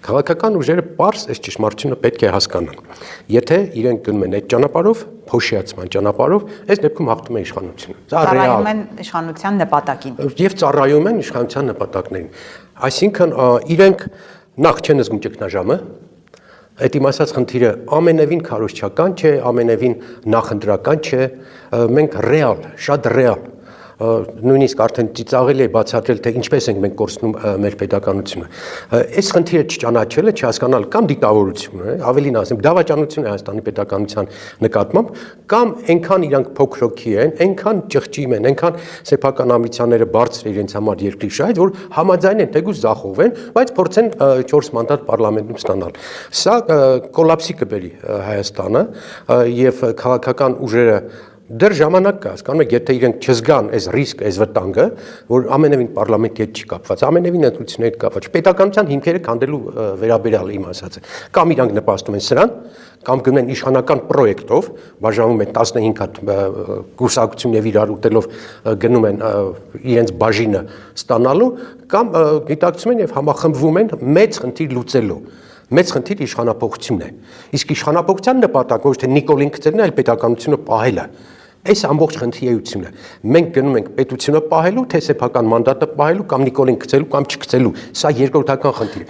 Քաղաքական ուժերը պարզ այս ճշմարտությունը պետք է հասկանան։ Եթե իրենք գնում են այդ ճանապարհով, փոշիացման ճանապարհով, այս դեպքում հաղթում է իշխանությունը։ Դա ռեալ Ծառայում են իշխանության նպատակին։ Եվ ծառայում են իշխանության նպատակներին։ Այսինքն իրենք նախ չեն զգում ճգնաժամը, այդ իմ ասած խնդիրը ամենևին քարոզչական չէ, ամենևին նախընտրական չէ, մենք ռեալ, շատ ռեալ նույնիսկ արդեն ծիծաղելի է բացատրել, թե ինչպես ենք մենք կորցնում մեր պետականությունը։ Այս խնդիրը չճանաչելը, չհասկանալ կամ դիտավորությունը, ավելին ասեմ, դավաճանություն է Հայաստանի պետականության նկատմամբ, կամ այնքան իրանք փոքրոքի են, այնքան ճղճիմ են, այնքան սեփական ամբիցիաները բարձր իրենց համար երկրի շահից, որ համաձայն են թեկուզ ձախողվեն, բայց փորձեն 4 մանդատ պարլամենտում ստանալ։ Սա կոլապսի կբերի Հայաստանը եւ քաղաքական ուժերը դեռ ժամանակ կա, հասկանում եք, եթե իրենք չզգան այս ռիսկը, այս վտանգը, որ ամենևին պարլամենտի հետ չի կապված, ամենևին ընտրությունների հետ կապված, պետականության հիմքերը քանդելու վերաբերյալ իմ ասածը, կամ իրանք նպաստում են սրան, կամ գնում են իշխանական պրոյեկտով, բաժանում են 15 հատ կուրսակցություն եւ իրար ուտելով գնում են իրենց բաժինը ստանալու, կամ գիտակցում են եւ համախմբվում են մեծ խնդիր լուծելու։ Մեծ խնդիր իշխանապողությունն է։ Իսկ իշխանապողության նպատակը ոչ թե Նիկոլին գցելն է, այլ պետականությունը պահելը։ Այս ամբողջ խնդրի էությունը։ Մենք գնում ենք պետությունը պահելու, թե սեփական մանդատը պահելու կամ Նիկոլին գցելու կամ չգցելու։ Սա երկրորդական խնդիր է։